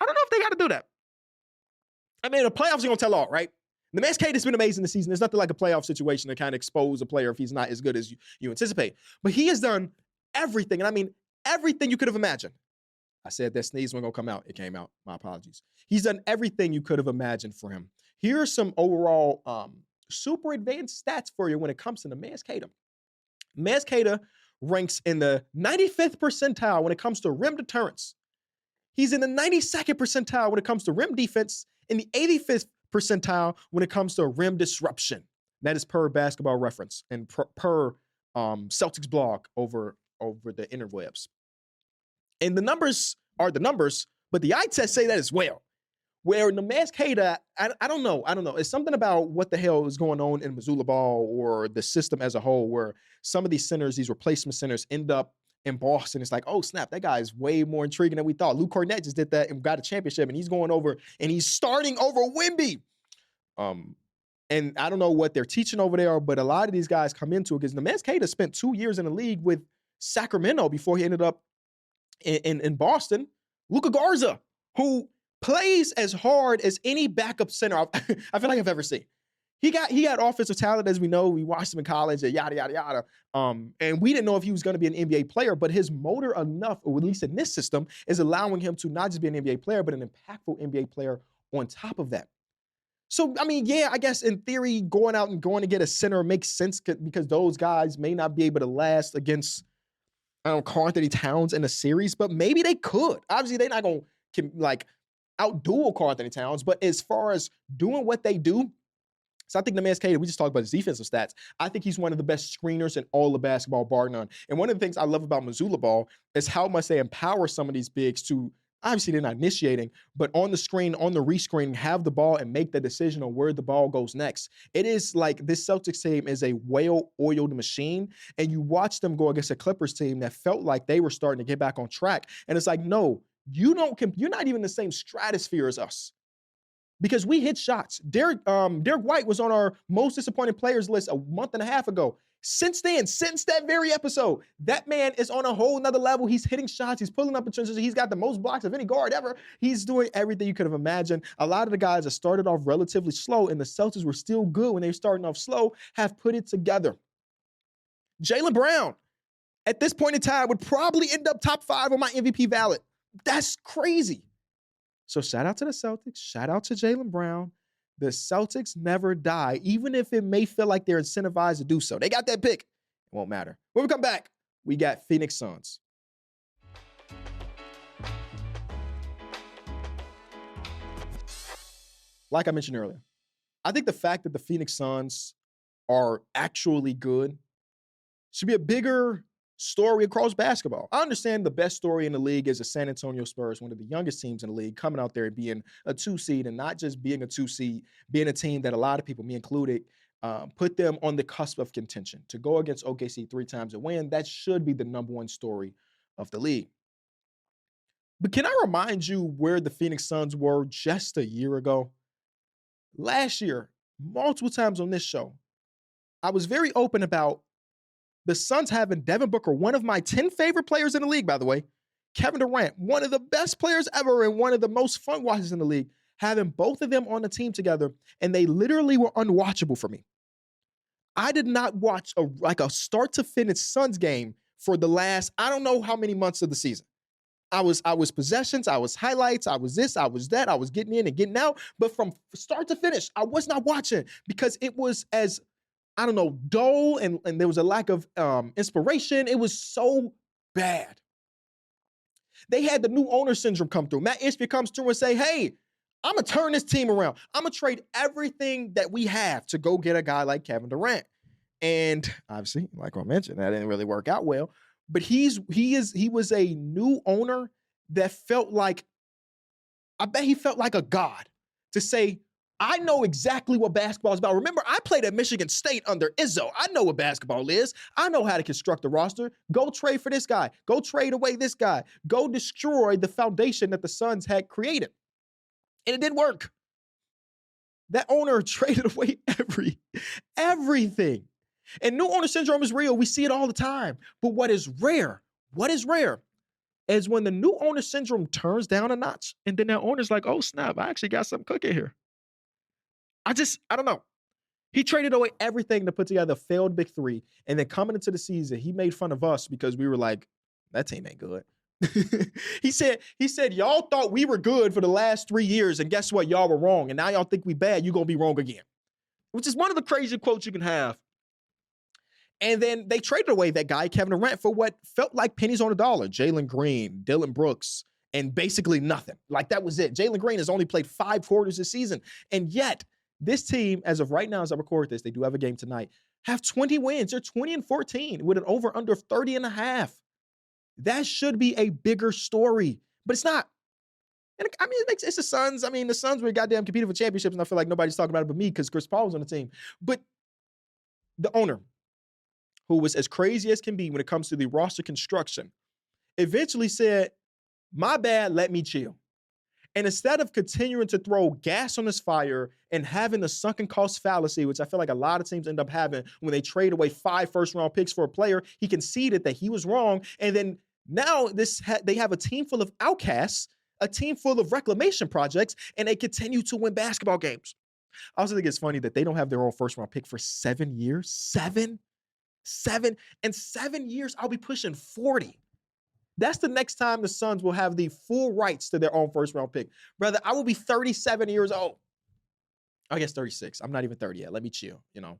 I don't know if they got to do that. I mean, the playoffs are going to tell all, right? The Maxey has been amazing this season. There's nothing like a playoff situation to kind of expose a player if he's not as good as you anticipate. But he has done everything, and I mean everything you could have imagined. I said that sneeze wasn't going to come out. It came out. My apologies. He's done everything you could have imagined for him. Here are some overall super advanced stats for you when it comes to the Maxey. Maxey ranks in the 95th percentile when it comes to rim deterrence. He's in the 92nd percentile when it comes to rim defense, in the 85th percentile when it comes to rim disruption. That is per Basketball Reference and per Celtics blog over the interwebs. And the numbers are the numbers, but the eye tests say that as well. Where in the Maxey, I don't know. It's something about what the hell is going on in Missoula ball or the system as a whole, where some of these centers, these replacement centers, end up in Boston. It's like, oh snap, that guy is way more intriguing than we thought. Luke Cornett just did that and got a championship, and he's going over and he's starting over Wemby. And I don't know what they're teaching over there, but a lot of these guys come into it because the Maxey spent 2 years in the league with Sacramento before he ended up in Boston. Luka Garza, who plays as hard as any backup center I feel like I've ever seen. He got offensive talent, as we know. We watched him in college, yada, yada, yada. And we didn't know if he was going to be an NBA player, but his motor enough, or at least in this system, is allowing him to not just be an NBA player, but an impactful NBA player on top of that. So, I mean, yeah, I guess in theory, going to get a center makes sense because those guys may not be able to last against, Karl Anthony Towns in a series, but maybe they could. Obviously, they're not going to, outduel Karl Anthony Towns, but as far as doing what they do, so I think the Maxey, we just talked about his defensive stats. I think he's one of the best screeners in all of basketball, bar none. And one of the things I love about Missoula ball is how much they empower some of these bigs to Obviously, they're not initiating, but on the screen, on the rescreen, have the ball and make the decision on where the ball goes next. It is like this Celtics team is a well-oiled machine, and you watch them go against a Clippers team that felt like they were starting to get back on track. And it's like, no, you're not even in the same stratosphere as us. Because we hit shots. Derek White was on our most disappointed players list a month and a half ago. Since then, since that very episode, that man is on a whole nother level. He's hitting shots. He's pulling up in transition. He's got the most blocks of any guard ever. He's doing everything you could have imagined. A lot of the guys that started off relatively slow, and the Celtics were still good when they were starting off slow, have put it together. Jaylen Brown, at this point in time, would probably end up top 5 on my MVP ballot. That's crazy. So shout out to the Celtics. Shout out to Jaylen Brown. The Celtics never die, even if it may feel like they're incentivized to do so. They got that pick. It won't matter. When we come back, we got Phoenix Suns. Like I mentioned earlier, I think the fact that the Phoenix Suns are actually good should be a bigger story across basketball. I understand the best story in the league is the San Antonio Spurs, one of the youngest teams in the league, coming out there and being a 2 seed, and not just being a 2 seed, being a team that a lot of people, me included, put them on the cusp of contention. To go against OKC 3 times and win, that should be the number one story of the league. But can I remind you where the Phoenix Suns were just a year ago? Last year, multiple times on this show, I was very open about the Suns having Devin Booker, one of my 10 favorite players in the league, by the way, Kevin Durant, one of the best players ever and one of the most fun watches in the league, having both of them on the team together, and they literally were unwatchable for me. I did not watch a start to finish Suns game for the last, I don't know how many months of the season. I was possessions, I was highlights, I was this, I was that, I was getting in and getting out, but from start to finish, I was not watching because it was as, I don't know, dull, and there was a lack of inspiration. It was so bad. They had the new owner syndrome come through. Matt Ishbia comes through and say, hey, I'm going to turn this team around. I'm going to trade everything that we have to go get a guy like Kevin Durant. And obviously, like I mentioned, that didn't really work out well. But he was a new owner that felt like, I bet he felt like a god to say, I know exactly what basketball is about. Remember, I played at Michigan State under Izzo. I know what basketball is. I know how to construct a roster. Go trade for this guy. Go trade away this guy. Go destroy the foundation that the Suns had created. And it didn't work. That owner traded away everything. And new owner syndrome is real. We see it all the time. But what is rare is when the new owner syndrome turns down a notch, and then that owner's like, oh, snap, I actually got something cooking here. I don't know. He traded away everything to put together a failed big 3. And then coming into the season, he made fun of us because we were like, that team ain't good. He said, y'all thought we were good for the last 3 years. And guess what? Y'all were wrong. And now y'all think we bad. You're going to be wrong again. Which is one of the crazy quotes you can have. And then they traded away that guy, Kevin Durant, for what felt like pennies on a dollar. Jalen Green, Dylan Brooks, and basically nothing. Like that was it. Jalen Green has only played 5 quarters this season. And yet, this team, as of right now, as I record this, they do have a game tonight, have 20 wins. They're 20-14 with an over-under of 30.5. That should be a bigger story, but it's not. And I mean, it's the Suns. I mean, the Suns were goddamn competing for championships, and I feel like nobody's talking about it but me because Chris Paul was on the team. But the owner, who was as crazy as can be when it comes to the roster construction, eventually said, my bad, let me chill. And instead of continuing to throw gas on this fire and having the sunken cost fallacy, which I feel like a lot of teams end up having when they trade away 5 first-round picks for a player, he conceded that he was wrong. And then now they have a team full of outcasts, a team full of reclamation projects, and they continue to win basketball games. I also think it's funny that they don't have their own first-round pick for 7 years. 7? 7? In 7 years, I'll be pushing 40. That's the next time the Suns will have the full rights to their own first-round pick. Brother, I will be 37 years old. I guess 36. I'm not even 30 yet. Let me chill, you know.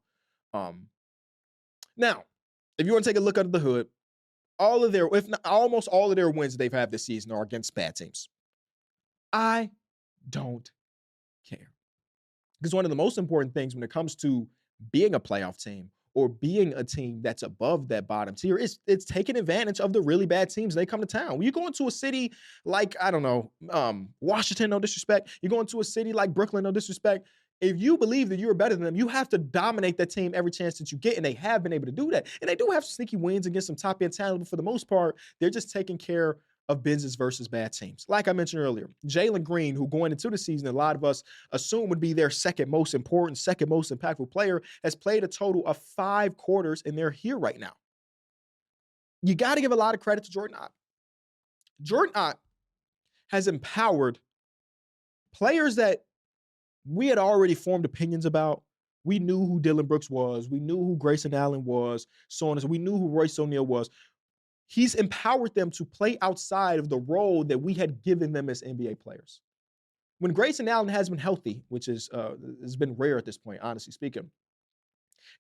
Now, if you want to take a look under the hood, almost all of their wins they've had this season are against bad teams. I don't care. Because one of the most important things when it comes to being a playoff team or being a team that's above that bottom tier. It's taking advantage of the really bad teams they come to town. When you go into a city like, I don't know, Washington, no disrespect. You go into a city like Brooklyn, no disrespect. If you believe that you're better than them, you have to dominate that team every chance that you get, and they have been able to do that. And they do have sneaky wins against some top-end talent, but for the most part, they're just taking care of business versus bad teams. Like I mentioned earlier, Jaylen Green, who going into the season, a lot of us assume would be their second most important, second most impactful player, has played a total of 5 quarters, and they're here right now. You got to give a lot of credit to Jordan Ott. Jordan Ott has empowered players that we had already formed opinions about. We knew who Dillon Brooks was. We knew who Grayson Allen was, so on and so. We knew who Royce O'Neal was. He's empowered them to play outside of the role that we had given them as NBA players. When Grayson Allen has been healthy, which has been rare at this point, honestly speaking,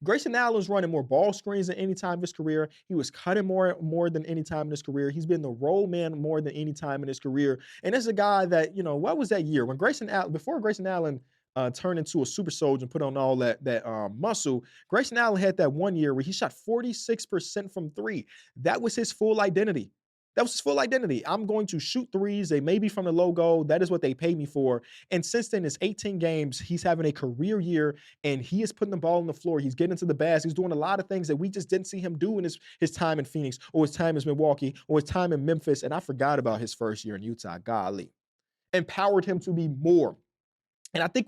Grayson Allen was running more ball screens than any time in his career. He was cutting more than any time in his career. He's been the role man more than any time in his career. And this is a guy that, what was that year? When before Grayson Allen turned into a super soldier and put on all that muscle, Grayson Allen had that one year where he shot 46% from 3. That was his full identity. I'm going to shoot threes. They may be from the logo. That is what they pay me for. And since then, it's 18 games. He's having a career year, and he is putting the ball on the floor. He's getting to the basket. He's doing a lot of things that we just didn't see him do in his time in Phoenix, or his time in Milwaukee, or his time in Memphis. And I forgot about his first year in Utah. Golly. Empowered him to be more. And I think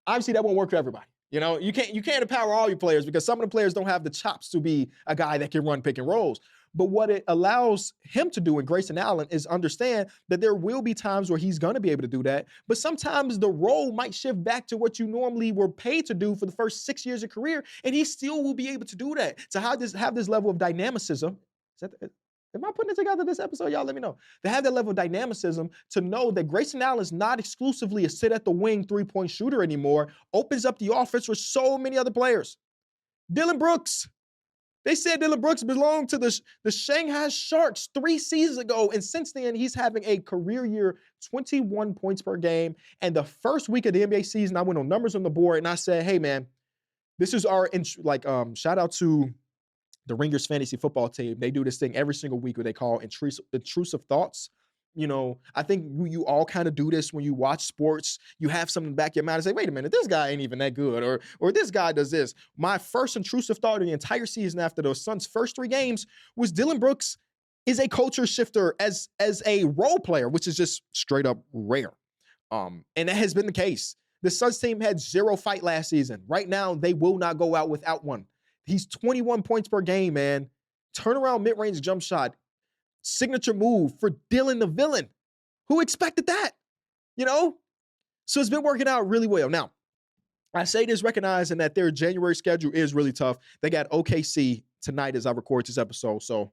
obviously that won't work for everybody. You can't empower all your players because some of the players don't have the chops to be a guy that can run pick and rolls. But what it allows him to do in Grayson Allen is understand that there will be times where he's going to be able to do that. But sometimes the role might shift back to what you normally were paid to do for the first 6 years of career, and he still will be able to do that. To have this level of dynamicism. Am I putting it together this episode? Y'all let me know. To have that level of dynamicism, to know that Grayson Allen is not exclusively a sit at the wing 3-point shooter anymore, opens up the offense for so many other players. Dillon Brooks. They said Dillon Brooks belonged to the Shanghai Sharks 3 seasons ago, and since then, he's having a career year, 21 points per game. And the first week of the NBA season, I went on numbers on the board, and I said, hey, man, this is our shout out to the Ringers fantasy football team. They do this thing every single week where they call intrusive thoughts. I think you all kind of do this when you watch sports. You have something in the back of your mind and say, wait a minute, this guy ain't even that good, or this guy does this. My first intrusive thought of the entire season after the Suns' first 3 games was Dillon Brooks is a culture shifter as a role player, which is just straight up rare. And that has been the case. The Suns team had 0 fight last season. Right now, they will not go out without one. He's 21 points per game, man. Turnaround mid-range jump shot. Signature move for Dillon the villain. Who expected that? So it's been working out really well. Now, I say this recognizing that their January schedule is really tough. They got OKC tonight as I record this episode. So,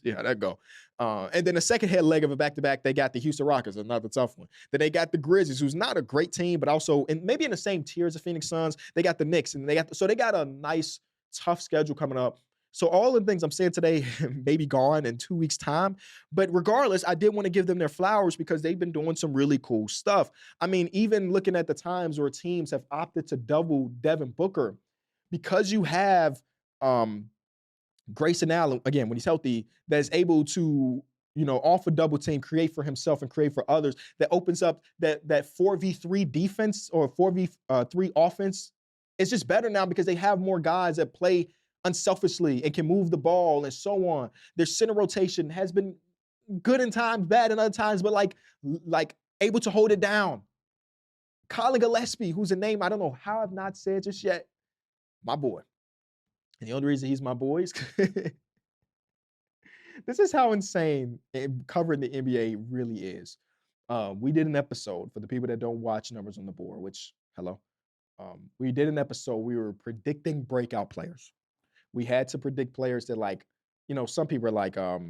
yeah, that go. And then the second head leg of a back-to-back, they got the Houston Rockets, another tough one. Then they got the Grizzlies, who's not a great team, but also maybe in the same tier as the Phoenix Suns. They got the Knicks, and they got a nice, tough schedule coming up. So all the things I'm saying today may be gone in 2 weeks' time. But regardless, I did want to give them their flowers because they've been doing some really cool stuff. I mean, even looking at the times where teams have opted to double Devin Booker, because you have Grayson Allen, again, when he's healthy, that is able to, off a double team, create for himself and create for others, that opens up that 4v3 defense or 4v3 offense. It's just better now because they have more guys that play unselfishly and can move the ball and so on. Their center rotation has been good in times, bad in other times, but like able to hold it down. Colin Gillespie, who's a name I don't know how I've not said just yet, my boy. And the only reason he's my boy is this is how insane covering the NBA really is. We did an episode for the people that don't watch Numbers on the Board, which, hello. We did an episode. We were predicting breakout players. We had to predict players that some people are like Matas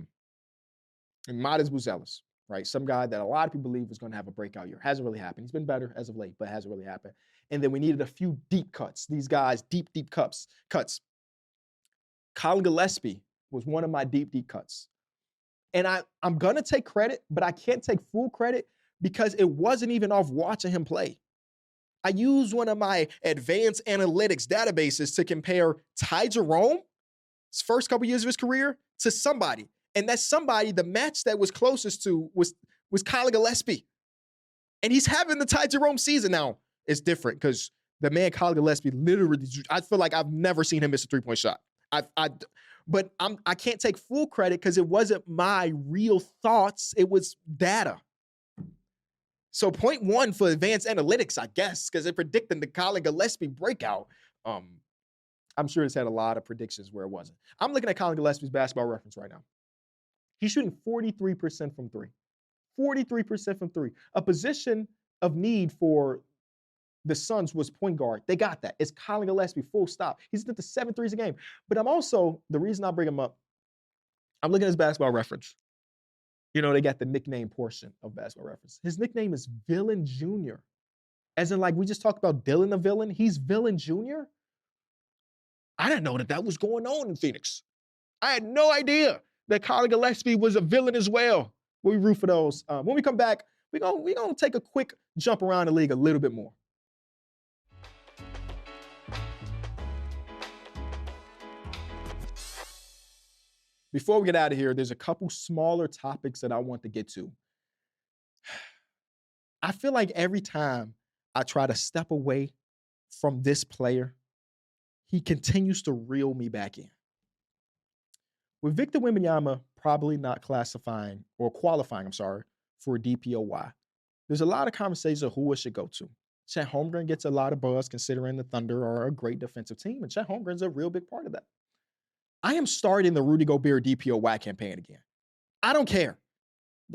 Buzelis, right? Some guy that a lot of people believe is going to have a breakout year. Hasn't really happened. He's been better as of late, but hasn't really happened. And then we needed a few deep cuts. These guys, deep cuts. Colin Gillespie was one of my deep cuts. And I'm going to take credit, but I can't take full credit because it wasn't even off watching him play. I used one of my advanced analytics databases to compare Ty Jerome's first couple years of his career to somebody. And that somebody, the match that was closest to was Kyle Gillespie. And he's having the Ty Jerome season now. It's different because the man Kyle Gillespie literally, I feel like I've never seen him miss a three-point shot. But I can't take full credit because it wasn't my real thoughts. It was data. So 0.1 for advanced analytics, I guess, because they're predicting the Kyle Gillespie breakout. I'm sure it's had a lot of predictions where it wasn't. I'm looking at Kyle Gillespie's basketball reference right now. He's shooting 43% from three. 43% from three. A position of need for the Suns was point guard. They got that. It's Kyle Gillespie, full stop. He's at the 7 threes a game. But I'm also, the reason I bring him up, I'm looking at his basketball reference. You know, they got the nickname portion of basketball reference. His nickname is Villain Jr. As in, like, we just talked about Dylan the villain. He's Villain Jr. I didn't know that was going on in Phoenix. I had no idea that Kyle Gillespie was a villain as well. We root for those. When we come back, we're gonna take a quick jump around the league a little bit more. Before we get out of here, there's a couple smaller topics that I want to get to. I feel like every time I try to step away from this player, he continues to reel me back in. With Victor Wembanyama probably not qualifying, for a DPOY, there's a lot of conversations of who it should go to. Chet Holmgren gets a lot of buzz considering the Thunder are a great defensive team, and Chet Holmgren's a real big part of that. I am starting the Rudy Gobert DPOY campaign again. I don't care.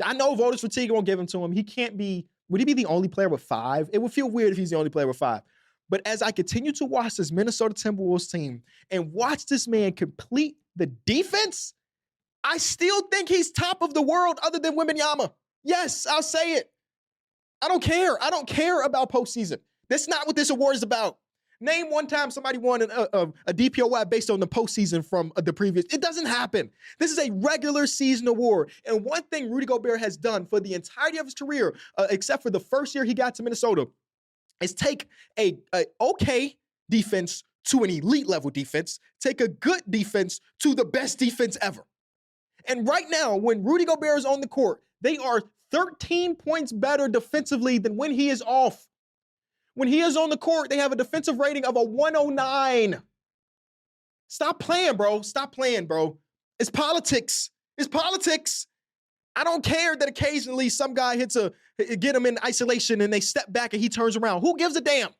I know voters fatigue won't give him to him. He can't be, would he be the only player with 5? It would feel weird if he's the only player with 5. But as I continue to watch this Minnesota Timberwolves team and watch this man complete the defense, I still think he's top of the world other than Wembanyama. Yes, I'll say it. I don't care. I don't care about postseason. That's not what this award is about. Name one time somebody won a DPOY based on the postseason from the previous. It doesn't happen. This is a regular season award. And one thing Rudy Gobert has done for the entirety of his career, except for the first year he got to Minnesota, is take a okay defense to an elite level defense, take a good defense to the best defense ever. And right now, when Rudy Gobert is on the court, they are 13 points better defensively than when he is off. When he is on the court, they have a defensive rating of a 109. Stop playing, bro. Stop playing, bro. It's politics. It's politics. I don't care that occasionally some guy get him in isolation and they step back and he turns around. Who gives a damn?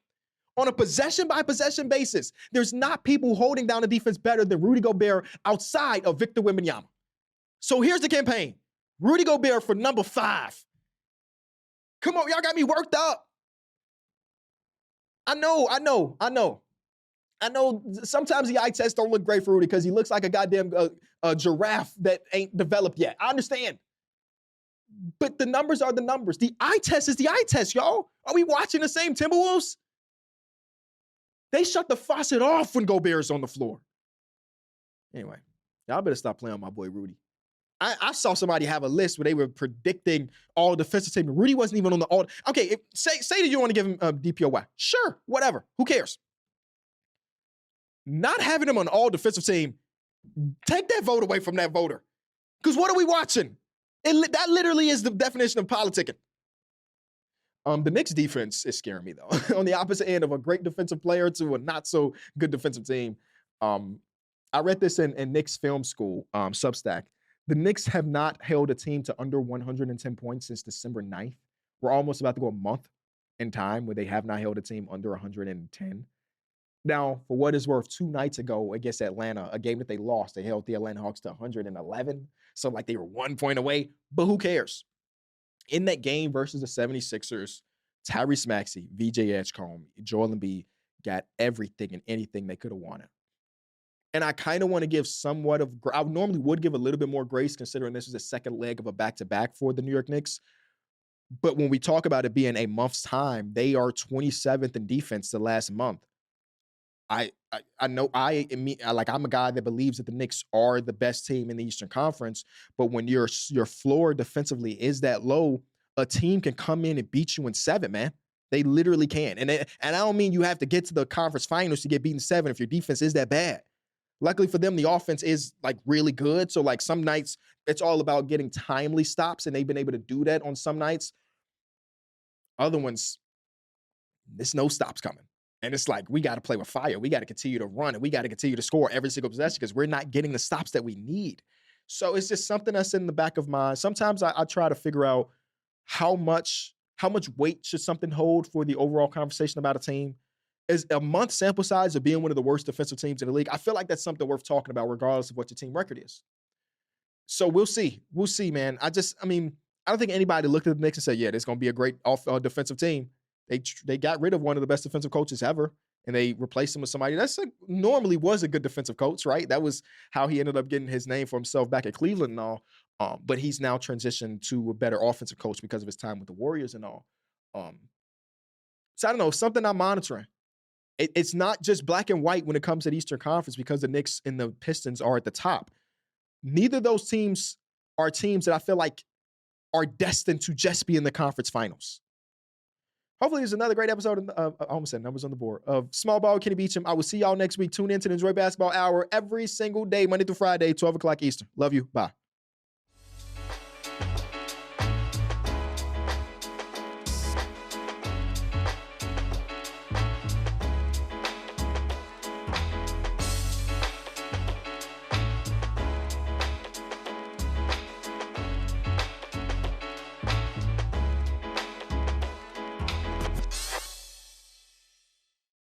On a possession-by-possession basis, there's not people holding down the defense better than Rudy Gobert outside of Victor Wembanyama. So here's the campaign. Rudy Gobert for number 5. Come on, y'all got me worked up. I know. Sometimes the eye tests don't look great for Rudy because he looks like a goddamn giraffe that ain't developed yet. I understand. But the numbers are the numbers. The eye test is the eye test, y'all. Are we watching the same Timberwolves? They shut the faucet off when Gobert's on the floor. Anyway, y'all better stop playing on my boy Rudy. I saw somebody have a list where they were predicting all defensive team. Rudy wasn't even on the all. Okay, say that you want to give him a DPOY. Sure, whatever. Who cares? Not having him on all defensive team, take that vote away from that voter. Because what are we watching? That literally is the definition of politicking. The Knicks defense is scaring me, though. On the opposite end of a great defensive player to a not so good defensive team. I read this in Knicks film school, Substack. The Knicks have not held a team to under 110 points since December 9th. We're almost about to go a month in time where they have not held a team under 110. Now, for what it's worth, 2 nights ago against Atlanta, a game that they lost, they held the Atlanta Hawks to 111. So like they were 1 point away, but who cares? In that game versus the 76ers, Tyrese Maxey, VJ Edgecombe, Joel Embiid got everything and anything they could have wanted. And I kind of want to give somewhat of, I normally would give a little bit more grace considering this is the second leg of a back-to-back for the New York Knicks. But when we talk about it being a month's time, they are 27th in defense the last month. I know I'm a guy that believes that the Knicks are the best team in the Eastern Conference, but when your floor defensively is that low, a team can come in and beat you in 7, man. They literally can. And I don't mean you have to get to the conference finals to get beaten 7 if your defense is that bad. Luckily for them, the offense is like really good. So like some nights it's all about getting timely stops, and they've been able to do that on some nights. Other ones, there's no stops coming. And it's like, we got to play with fire. We got to continue to run, and we got to continue to score every single possession because we're not getting the stops that we need. So it's just something that's in the back of mind. Sometimes I try to figure out how much weight should something hold for the overall conversation about a team. Is a month sample size of being one of the worst defensive teams in the league? I feel like that's something worth talking about regardless of what your team record is. So we'll see. We'll see, man. I don't think anybody looked at the Knicks and said, yeah, this is going to be a great defensive team. They got rid of one of the best defensive coaches ever, and they replaced him with somebody that's normally was a good defensive coach, right? That was how he ended up getting his name for himself back at Cleveland and all. But he's now transitioned to a better offensive coach because of his time with the Warriors and all. So I don't know, something I'm monitoring. It's not just black and white when it comes to the Eastern Conference because the Knicks and the Pistons are at the top. Neither of those teams are teams that I feel like are destined to just be in the conference finals. Hopefully there's another great episode of I almost said numbers on the board of Small Ball with Kenny Beecham. I will see y'all next week. Tune in to the Enjoy Basketball Hour every single day, Monday through Friday, 12 o'clock Eastern. Love you. Bye.